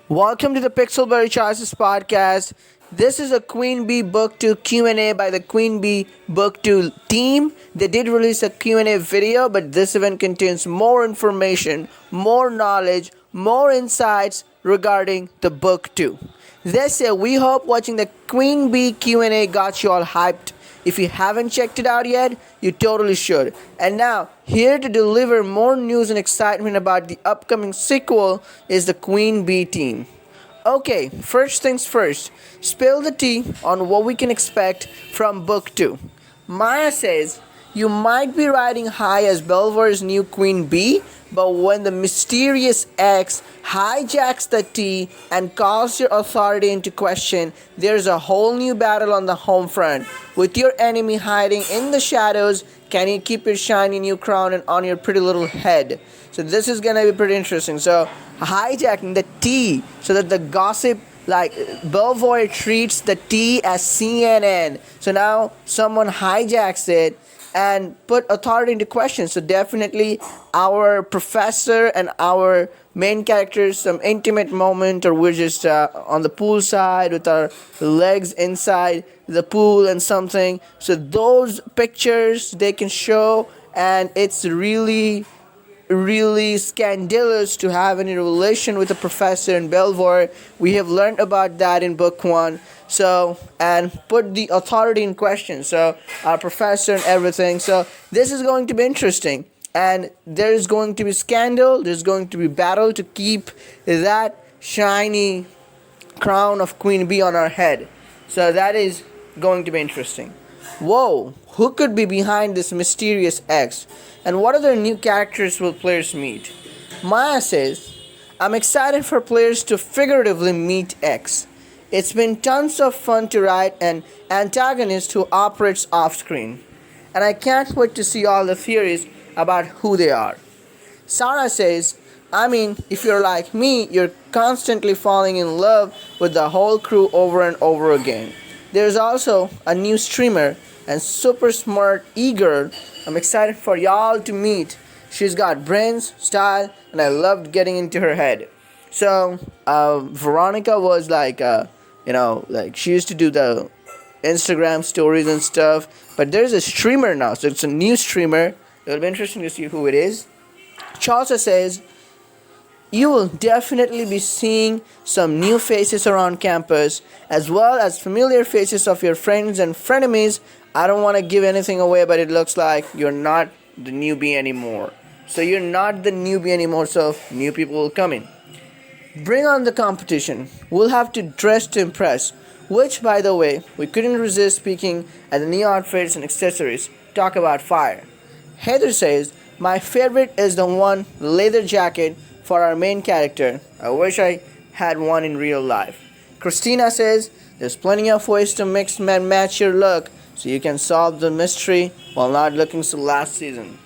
Welcome to the Pixelberry Choices podcast. This is a Queenb Book 2 Q&A by the Queenb Book 2 team. They did release a Q&A video, but this event contains more information, more knowledge, more insights regarding the Book 2. They say we hope watching the Queenb Q&A got you all hyped. If you haven't checked it out yet, you totally should. And now, here to deliver more news and excitement about the upcoming sequel is the Queenb team. Okay, first things first, spill the tea on what we can expect from Book 2. Maya says, you might be riding high as Belvoir's new Queen Bee, but when the mysterious X hijacks the tea and calls your authority into question, there's a whole new battle on the home front. With your enemy hiding in the shadows, can you keep your shiny new crown and on your pretty little head? So this is gonna be pretty interesting. So hijacking the tea so that the gossip like Belvoir treats the tea as CNN. So now someone hijacks it and put authority into question. So definitely our professor and our main characters some intimate moment, or we're just on the pool side with our legs inside the pool and something. So those pictures they can show, and it's really scandalous to have any relation with a professor in Belvoir. We have learned about that in book 1. So, and put the authority in question. So, our professor and everything. So, this is going to be interesting. And there's going to be scandal, there's going to be battle to keep that shiny crown of Queen Bee on our head. So, that is going to be interesting. Whoa, who could be behind this mysterious X? And what other new characters will players meet? Maya says, I'm excited for players to figuratively meet X. It's been tons of fun to write an antagonist who operates off screen. And I can't wait to see all the theories about who they are. Sarah says, if you're like me, you're constantly falling in love with the whole crew over and over again. There's also a new streamer and super smart e-girl I'm excited for y'all to meet. She's got brains, style, and I loved getting into her head. So, Veronica was like she used to do the Instagram stories and stuff. But there's a streamer now, so it's a new streamer. It'll be interesting to see who it is. Charles says, you will definitely be seeing some new faces around campus, as well as familiar faces of your friends and frenemies. I don't want to give anything away, but it looks like you're not the newbie anymore. So you're not the newbie anymore, so new people will come in. Bring on the competition. We'll have to dress to impress, which, by the way, we couldn't resist speaking at the new outfits and accessories. Talk about fire. Heather says, my favorite is the one leather jacket for our main character. I wish I had one in real life. Christina says, there's plenty of ways to mix and match your look so you can solve the mystery while not looking so last season.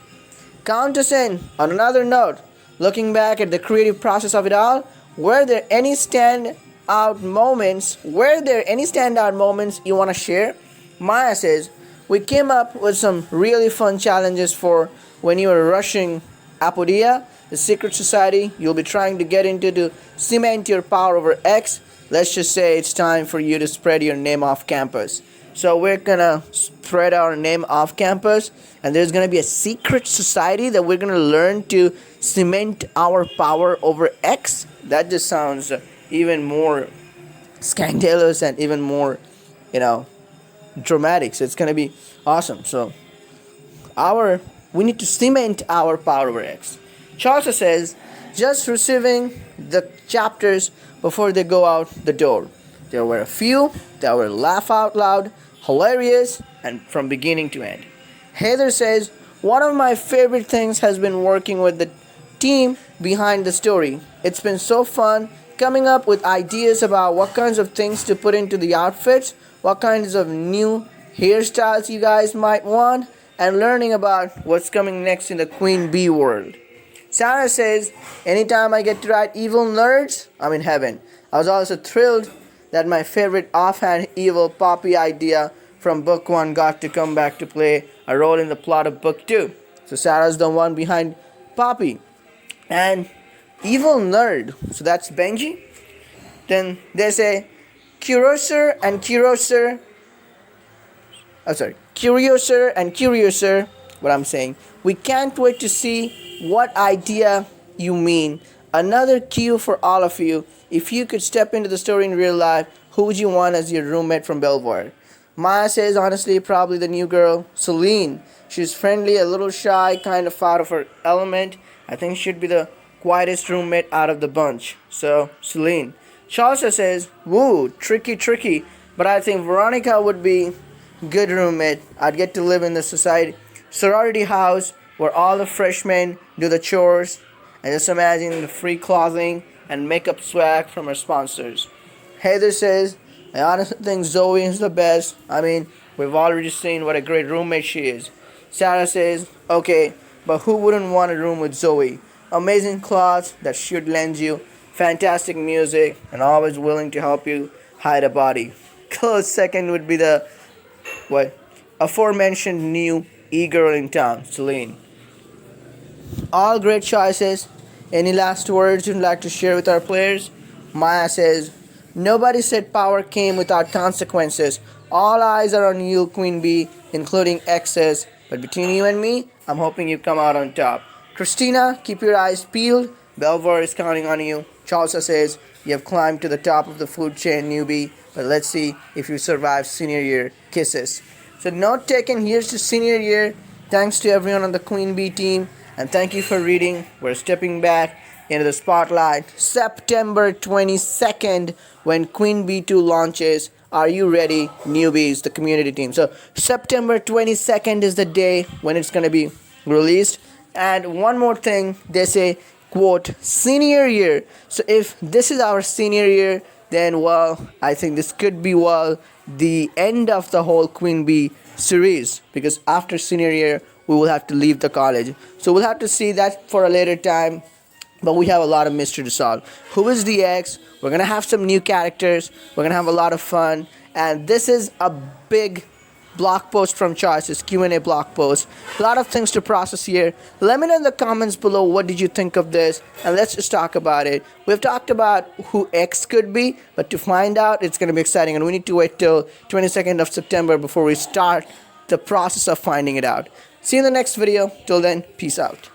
Count us in. On another note, looking back at the creative process of it all, were there any standout moments you want to share? Maya says, we came up with some really fun challenges for when you were rushing Apodia, the secret society you'll be trying to get into to cement your power over X. Let's just say it's time for you to spread your name off campus. So we're gonna spread our name off campus, and there's gonna be a secret society that we're gonna learn to cement our power over X. That just sounds even more scandalous and even more, dramatic. So it's gonna be awesome. So we need to cement our power over X. Charles says, just receiving the chapters before they go out the door. There were a few that were laugh out loud, hilarious, and from beginning to end. Heather says, one of my favorite things has been working with the team behind the story. It's been so fun coming up with ideas about what kinds of things to put into the outfits, what kinds of new hairstyles you guys might want, and learning about what's coming next in the Queen Bee world. Sarah says, anytime I get to write evil nerds, I'm in heaven. I was also thrilled that my favorite offhand evil Poppy idea from book 1 got to come back to play a role in the plot of book 2. So Sarah's the one behind Poppy. And evil nerd, so that's Benji. Then they say Curiouser and Curiouser. Oh, sorry, Curiouser and Curiouser. What I'm saying. We can't wait to see what idea you mean. Another cue for all of you. If you could step into the story in real life, who would you want as your roommate from Belvoir? Maya says honestly, probably the new girl, Celine. She's friendly, a little shy, kind of out of her element. I think she'd be the quietest roommate out of the bunch. So, Celine. Charles says, woo, tricky, but I think Veronica would be good roommate. I'd get to live in the sorority house where all the freshmen do the chores, and just imagine the free clothing and makeup swag from our sponsors. Heather says, I honestly think Zoe is the best. I mean, we've already seen what a great roommate she is. Sarah says, okay, but who wouldn't want a room with Zoe? Amazing clothes that should lend you, fantastic music, and always willing to help you hide a body. Close second would be the aforementioned new e-girl in town, Celine. All great choices. Any last words you'd like to share with our players? Maya says, nobody said power came without consequences. All eyes are on you, Queenb, including exes. But between you and me, I'm hoping you come out on top. Christina, keep your eyes peeled. Belvoir is counting on you. Chalsa says, you have climbed to the top of the food chain, newbie. But let's see if you survive senior year. Kisses. So note taken, here's to senior year. Thanks to everyone on the Queenb team. And thank you for reading. We're stepping back into the spotlight. September 22nd, when Queenb 2 launches. Are you ready, newbies, the community team? So September 22nd is the day when it's going to be released. And one more thing, they say, quote, senior year. So if this is our senior year, then, well, I think this could be, well, the end of the whole Queenb series. Because after senior year, we will have to leave the college. So we'll have to see that for a later time. But we have a lot of mystery to solve. Who is the ex? We're going to have some new characters. We're going to have a lot of fun. And this is a big blog post from Choices, Q&A blog post. A lot of things to process here. Let me know in the comments below what did you think of this. And let's just talk about it. We've talked about who X could be. But to find out, it's going to be exciting. And we need to wait till 22nd of September before we start the process of finding it out. See you in the next video. Till then, peace out.